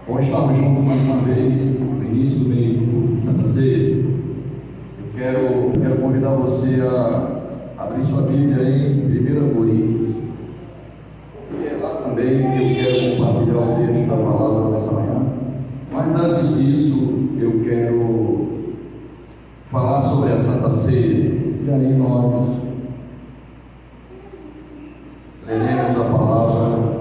Bom estarmos juntos mais uma vez no início do mês do Santa Ceia. Eu quero convidar você a abrir sua Bíblia em 1 Coríntios. E é lá também que eu quero compartilhar o texto da palavra nessa manhã. Mas antes disso, eu quero falar sobre a Santa Ceia. E aí nós leremos a palavra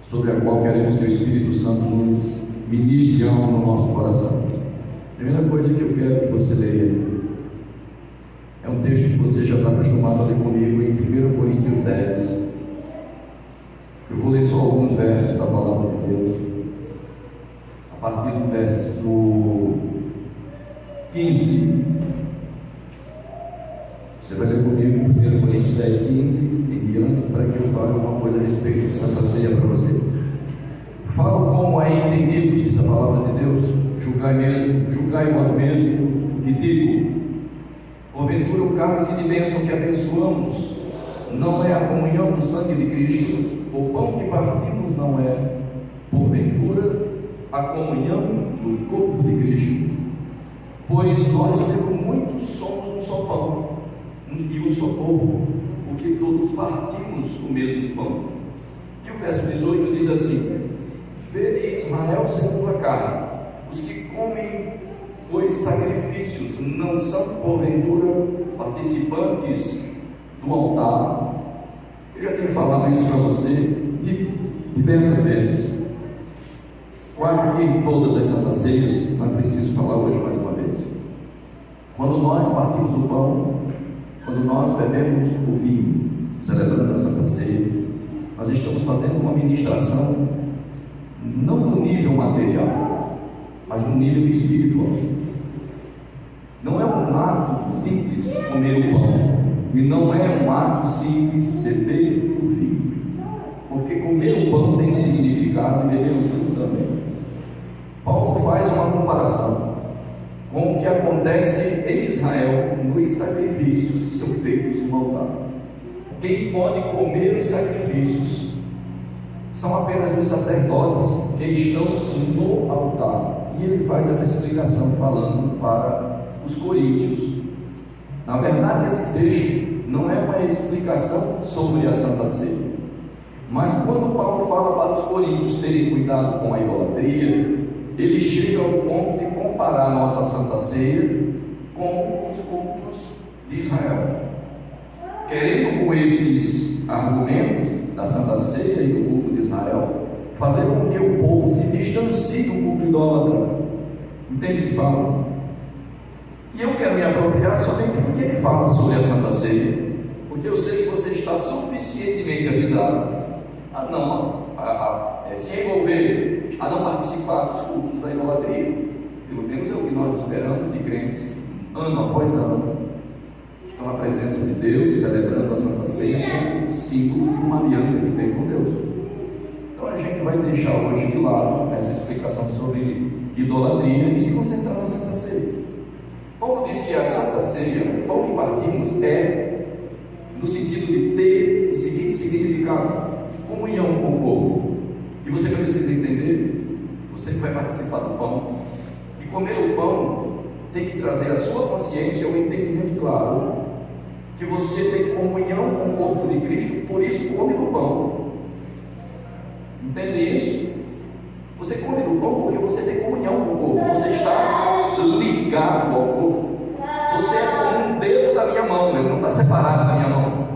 sobre a qual queremos que o Espírito Santo nos ministre algo no nosso coração. A primeira coisa que eu quero que você leia é um texto que você já está acostumado a ler comigo em 1 Coríntios 10. Eu vou ler só alguns versos da palavra de Deus, a partir do verso 15. Você vai ler comigo 1 Coríntios 10, 15 em diante, para que eu fale uma coisa a respeito de Santa Ceia para você. Falo como é entendido, diz a palavra de Deus, julgai vós mesmos o que digo. Porventura o cálice de bênção que abençoamos não é a comunhão do sangue de Cristo? O pão que partimos não é, porventura, a comunhão do corpo de Cristo? Pois nós, sendo muitos, somos um só pão e um só corpo, porque todos partimos o mesmo pão. E o verso 18 diz assim: vede Israel segundo a carne, os que comem os sacrifícios não são porventura participantes do altar? Eu já tenho falado isso para você diversas vezes, quase que em todas as santas ceias, mas preciso falar hoje mais uma vez. Quando nós partimos o pão, quando nós bebemos o vinho, celebrando a Santa Ceia, nós estamos fazendo uma ministração não no nível material, mas no nível espiritual. Não é um ato simples comer o pão, e não é um ato simples beber o vinho, porque comer o pão tem significado e beber o vinho também. Paulo faz uma comparação com o que acontece em Israel nos sacrifícios que são feitos no altar. Quem pode comer os sacrifícios são apenas os sacerdotes que estão no altar. E ele faz essa explicação falando para os coríntios. Na verdade, esse texto não é uma explicação sobre a Santa Ceia, mas quando Paulo fala para os coríntios terem cuidado com a idolatria, ele chega ao ponto de comparar a nossa Santa Ceia com os cultos de Israel, querendo com esses argumentos da Santa Ceia e do culto de Israel fazer com que o povo se distancie do culto idólatra. Entende o que fala? E eu quero me apropriar somente do que ele fala sobre a Santa Ceia, porque eu sei que você está suficientemente avisado a se envolver, a não participar dos cultos da idolatria. Pelo menos é o que nós esperamos de crentes que, ano após ano, estão na presença de Deus, celebrando a Santa Ceia como símbolo de uma aliança que tem com Deus. Então a gente vai deixar hoje de lado essa explicação sobre idolatria e se concentrar na Santa Ceia. Paulo diz que a Santa Ceia, o pão que partimos, é no sentido de ter o seguinte significado: comunhão com o corpo. E você precisa entender, você que vai participar do pão, e comer o pão tem que trazer à sua consciência o entendimento claro que você tem comunhão com o corpo de Cristo, por isso come do pão. Entende isso? Você come do pão porque você tem comunhão com o corpo, você está ligado ao corpo. Você é como um dedo da minha mão, ele não está separado da minha mão.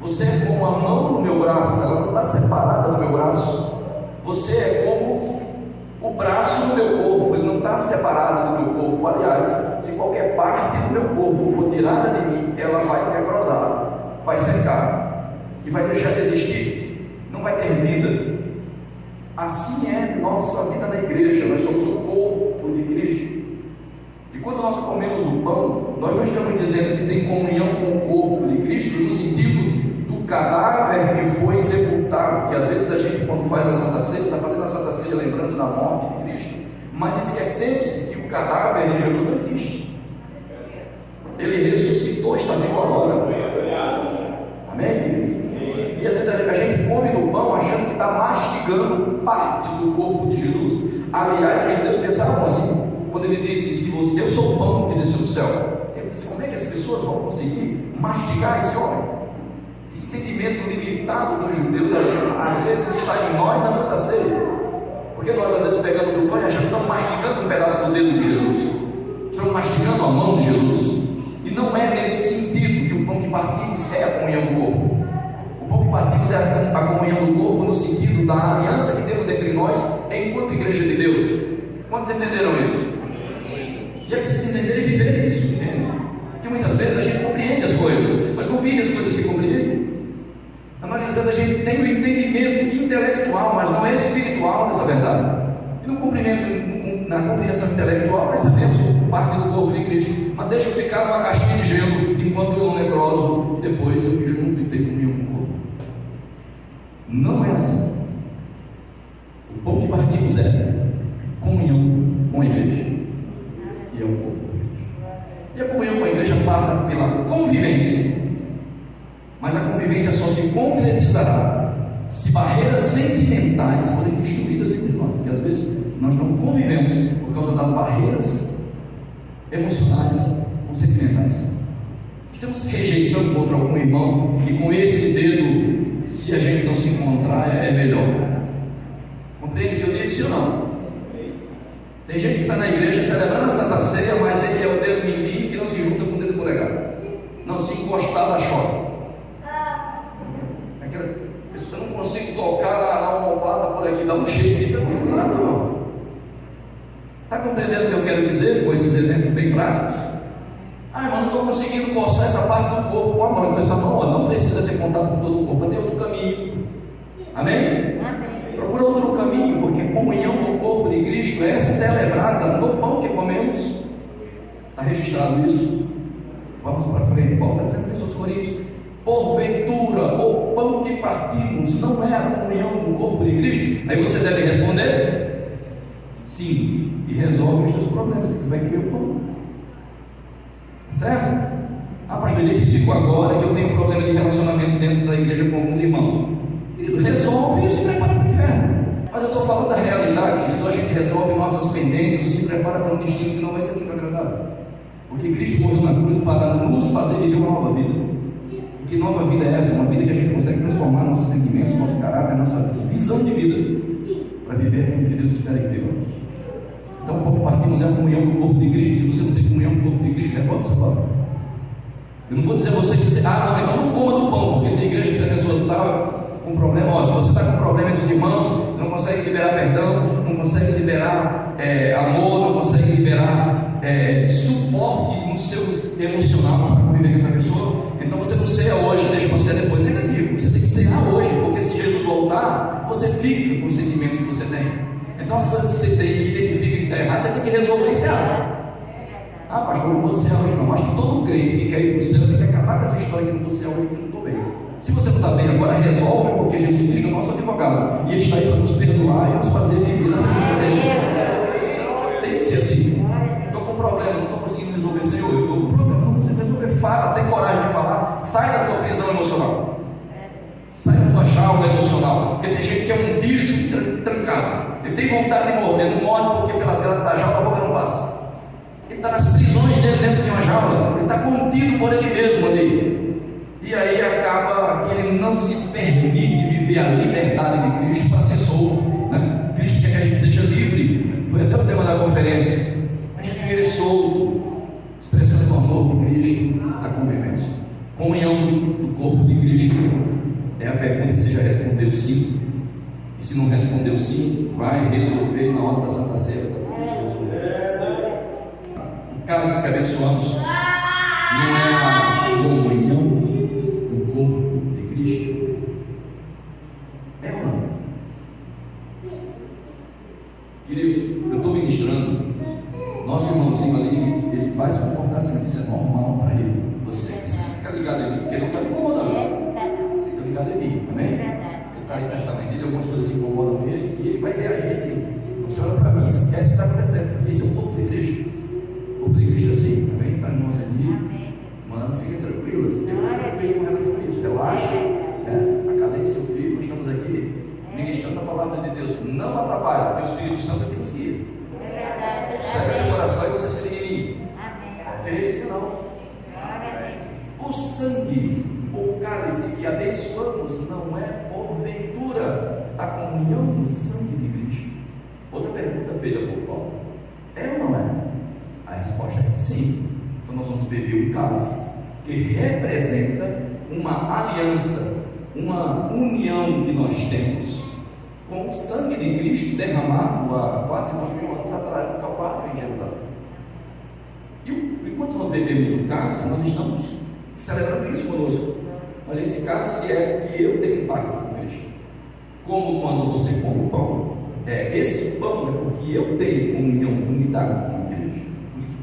Você é como a mão no meu braço, ela não está separada do meu braço. Você é como o braço do meu corpo, ele não está separado do meu corpo. Aliás, se qualquer parte do meu corpo for tirada de mim, ela vai necrosar, vai secar e vai deixar de existir, não vai ter vida. Assim é nossa vida na igreja. Nós somos o corpo de Cristo, e quando nós comemos o pão, nós não estamos dizendo que tem comunhão com o corpo de Cristo no sentido do cadáver que foi sepultado, que às vezes a gente, quando faz a Santa Ceia, está fazendo a Santa Ceia lembrando da morte de Cristo, mas esquecemos que o cadáver de Jesus não existe. Ele ressuscitou, está vivo agora. Amém, queridos? E às vezes a gente come no pão achando que está mastigando partes do corpo de Jesus. Aliás, os judeus pensavam assim, quando ele disse que eu sou o pão que desceu do céu. Ele disse: como é que as pessoas vão conseguir mastigar esse homem? Esse entendimento limitado dos judeus, às vezes, está em nós na Santa Ceia. Porque nós, às vezes, pegamos o pão e achamos que estamos mastigando um pedaço do dedo de Jesus. Estamos mastigando a mão de Jesus. E não é nesse sentido que o pão que partimos é a comunhão do corpo. O pão que partimos é a comunhão do corpo no sentido da aliança que temos entre nós enquanto igreja de Deus. Quantos entenderam isso? E é preciso entender e viver isso, entende? Porque muitas vezes a gente compreende as coisas, mas não vive as coisas que compreende. Na maioria das vezes a gente tem o entendimento intelectual, mas não é espiritual nessa verdade. E no cumprimento, na compreensão intelectual, nós sabemos parte do corpo de Cristo, mas deixa eu ficar numa caixinha de gelo, enquanto eu não necroso, depois eu me junto e tenho comunhão com o corpo. Não é assim. O pão que partimos é comunhão com a igreja, que é o corpo de Cristo. E a comunhão com a igreja passa pela convivência, mas a convivência só se concretizará se barreiras sentimentais forem destruídas entre nós, porque às vezes nós não convivemos por causa das barreiras emocionais ou sentimentais. Nós temos rejeição contra algum irmão e com esse dedo, se a gente não se encontrar, é melhor. Compreende o que eu digo, sim ou não? Tem gente que está na igreja celebrando a Santa Ceia, mas ele é o dedo mindinho que não se junta com o dedo polegar. Não se encostar da chota. Eu não consigo tocar na almofada por aqui, dá um jeito, não nada não. Está compreendendo o que eu quero dizer com esses exemplos bem práticos? Ah, mas não estou conseguindo coçar essa parte do corpo com a mão. Então essa mão não precisa ter contato com todo o corpo, tem outro caminho. Amém? Procura outro caminho, porque a comunhão do corpo de Cristo é celebrada no pão que comemos. Está registrado isso? Vamos para frente. Paulo está dizendo isso aos Coríntios. Porventura, o pão que partimos não é a comunhão do corpo de Cristo? Aí você deve responder sim, e resolve os seus problemas. Você vai comer o pão, certo? Ah, pastor, ele ficou agora que eu tenho um problema de relacionamento dentro da igreja com alguns irmãos. Querido, resolve e se prepara para o inferno. Mas eu estou falando da realidade, querido. A gente resolve nossas pendências e se prepara para um destino que não vai ser muito agradável, porque Cristo morreu na cruz para nos fazer viver uma nova vida. Que nova vida é essa? Uma vida que a gente consegue transformar nossos sentimentos, nosso caráter, nossa visão de vida, para viver aquilo que Deus espera que vivamos. Então, o pão que partimos é a comunhão do corpo de Cristo. Se você não tem comunhão com o corpo de Cristo, revolta essa palavra. Eu não vou dizer a você que você, então não coma do pão, porque tem igreja que se a pessoa está com problema, se você está com problema entre os irmãos, não consegue liberar perdão, não consegue liberar amor, não consegue liberar suporte no seu emocional para conviver com essa pessoa, então você não ceia hoje, deixa para cear depois. Negativo, você tem que cear hoje, porque se Jesus voltar, você fica com os sentimentos que você tem. Então as coisas que você tem que identifica que está errado, você tem que resolver e cear. Ah, pastor, não vou cear hoje não. Acho que todo crente que quer ir para o céu tem que acabar com essa história que não vou cear hoje porque não estou bem. Se você não está bem agora, resolve, porque Jesus Cristo é o nosso advogado e Ele está aí para nos perdoar e nos fazer viver na presença dEle. Tem que ser assim. Estou com problema, não estou conseguindo resolver, Senhor. Eu estou com problema, não consigo resolver. Fala, tem coragem de falar. Sai da tua prisão emocional, sai da tua jaula emocional, porque tem gente que é um bicho trancado. Ele tem vontade de morrer, não morre porque pelas grades da jaula a boca não passa. Ele está nas prisões dele dentro de uma jaula, ele está contido por ele mesmo ali. E aí acaba que ele não se permite viver a liberdade de Cristo para ser solto, né? Cristo quer que a gente seja livre. Foi até o tema da conferência. A gente viver solto, expressando o amor de Cristo, a convivência. Comunhão do corpo de Cristo é a pergunta que você já respondeu sim. E se não respondeu sim, vai resolver na hora da Santa Ceia. Está tudo se resolver. O cálice que abençoamos não é a comunhão do corpo de Cristo? É ou não? Queridos, eu estou ministrando. Nosso irmãozinho ali, ele vai se comportar assim, isso é normal para ele. Você precisa ficar ligado em mim, porque ele não está me incomodando. Fica ligado em mim, amém? Ele está aí perto da mãe dele, algumas coisas incomodam ele, e ele vai reagir assim. Você olha para mim, esquece o que está acontecendo, porque esse é o corpo de Cristo. O corpo de Cristo é assim, amém? Para nós aqui, mano, fiquem tranquilos, eu estou tranquilo com relação a isso. Relaxa, acalente seu filho, nós estamos aqui ministrando a palavra de Deus. Não atrapalha, porque o Espírito Santo aqui nos guia. esse que abençoamos não é porventura a comunhão do sangue de Cristo? Outra pergunta feita por Paulo: é ou não é? A resposta é sim. Então nós vamos beber o cálice, que representa uma aliança, uma união que nós temos com o sangue de Cristo derramado há quase 2000 anos atrás no Calvário em Jerusalém. E quando nós bebemos o cálice, nós estamos celebrando isso conosco. Olha, esse cálice é que eu tenho pacto com Cristo. Como quando você come o pão, esse pão é porque eu tenho comunhão, unidade com a igreja. Por isso,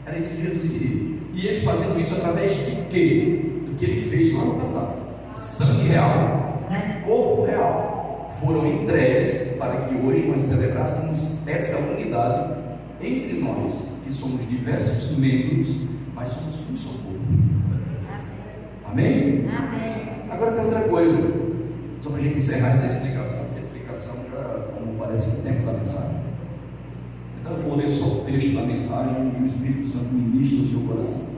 era isso que Jesus queria. E ele fazendo isso através de quê? Do que ele fez lá no passado. Sangue real e o corpo real foram entregues para que hoje nós celebrássemos essa unidade entre nós, que somos diversos membros, mas somos um só corpo. Amém? Amém. Agora tem outra coisa, só para a gente encerrar essa explicação, que a explicação já, como parece, o tempo da mensagem. Então eu vou ler só o texto da mensagem e o Espírito Santo ministra no seu coração.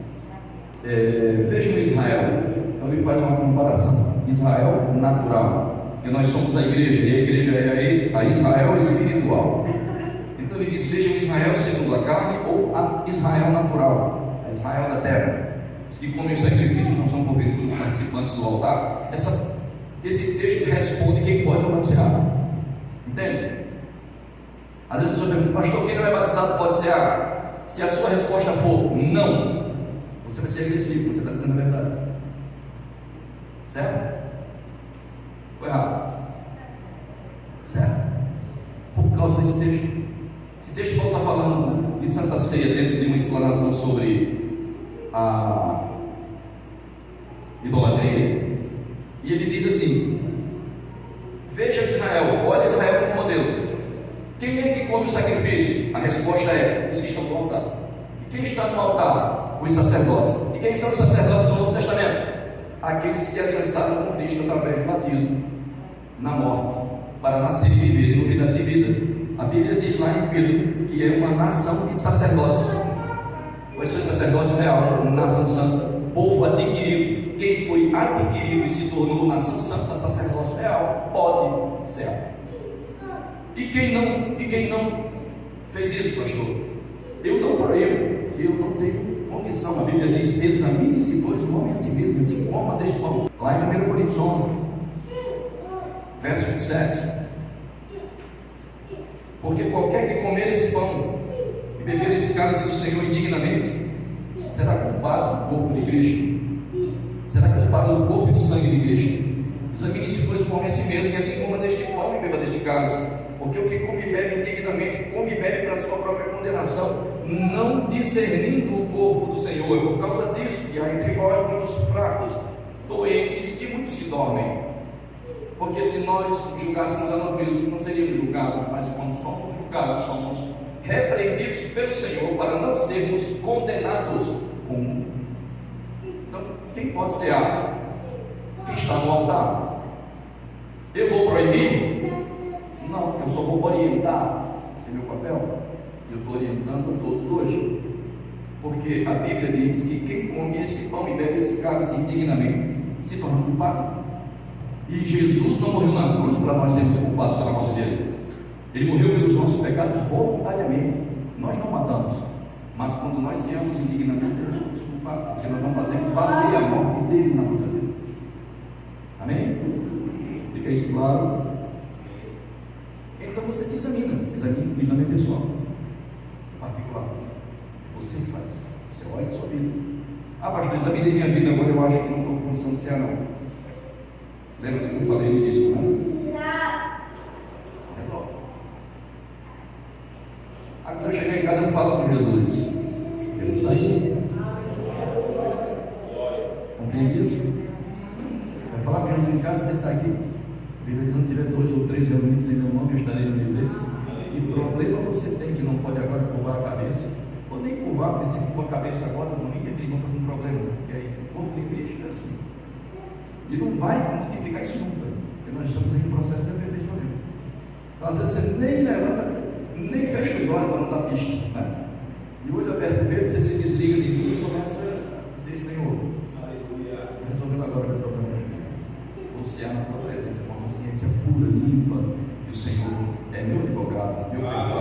Vejam Israel. Então ele faz uma comparação. Israel natural, porque nós somos a igreja, e a igreja é a Israel espiritual. Então ele diz: vejam Israel segundo a carne, ou a Israel natural, a Israel da terra. Os que comem o sacrifício não são porventura os participantes do altar. Esse texto responde quem pode ou não ser água. Entende? Às vezes a pessoa pergunta: pastor, quem não é batizado pode ser água? Se a sua resposta for não, você vai ser agressivo, você está dizendo a verdade. Certo? Ou errado? Certo? Por causa desse texto. Esse texto Paulo está falando de Santa Ceia dentro de uma explanação sobre a idolatria. E ele diz assim: veja Israel, olha Israel como modelo. Quem é que come o sacrifício? A resposta é: os que estão no altar. E quem está no altar? Os sacerdotes. E quem são os sacerdotes do Novo Testamento? Aqueles que se aliançaram com Cristo através do batismo na morte, para nascer e viver em novidade de vida. A Bíblia diz lá em Pedro que é uma nação de sacerdotes. Vai ser sacerdócio real, uma nação santa, povo adquirido. Quem foi adquirido e se tornou nação santa, sacerdócio real, pode ser. E quem não fez isso, pastor? Eu não proíbo, porque eu não tenho condição. A Bíblia diz: examine-se, pois, o homem a si mesmo, e se coma deste pão. Lá em 1 Coríntios 11, verso 27. Porque qualquer que comer esse pão e beber esse cálice do Senhor indignamente, será culpado do corpo de Cristo, será culpado do corpo e do sangue de Cristo. Examine-se, pois, o homem a si mesmo, e assim coma deste pão e beba deste cálice. Porque o que come e bebe indignamente, come e bebe para a sua própria condenação, não discernindo o corpo do Senhor. É por causa disso que há entre vós muitos fracos, doentes e muitos que dormem. Porque se nós julgássemos a nós mesmos, não seríamos julgados, mas quando somos julgados, somos repreendidos pelo Senhor para não sermos condenados com o mundo. Então, quem pode ser água? Quem está no altar? Eu vou proibir? Não, eu só vou orientar. Esse é meu papel. Eu estou orientando a todos hoje. Porque a Bíblia diz que quem come esse pão e bebe esse cálice indignamente se torna culpado. E Jesus não morreu na cruz para nós sermos culpados pela morte dele. Ele morreu pelos nossos pecados voluntariamente. Nós não matamos. Mas quando nós seamos indignamente, nós somos culpados, porque nós não fazemos valer a morte dele na nossa vida. Amém? Fica isso claro? Então você se examina, exame pessoal, particular. Você faz, você olha a sua vida. Ah, pastor, examinei minha vida, agora eu acho que não estou com condição de ser não. Lembra do que eu falei no início, né? Resolve. Aí quando eu chegar em casa, eu falo com Jesus. Jesus está aí. Compreende isso? Vai falar com Jesus em casa, você está aqui. A Bíblia diz: não tiver 2 ou 3 reunidos em meu nome, eu estarei no meio deles. Que problema você tem que não pode agora curvar a cabeça? Ou nem curvar, porque se curva a cabeça agora, não ninguém pergunta com problema. E aí, o corpo de Cristo é assim. E não vai modificar isso nunca, porque nós estamos em um processo de aperfeiçoamento. Então, às vezes você nem levanta, nem fecha os olhos para não dar pista, né? E o olho aberto mesmo, você se desliga de mim e começa a dizer: Senhor, estou resolvendo agora o meu problema. negociar na tua presença, com a consciência pura, limpa, que o Senhor é meu advogado, meu perdão.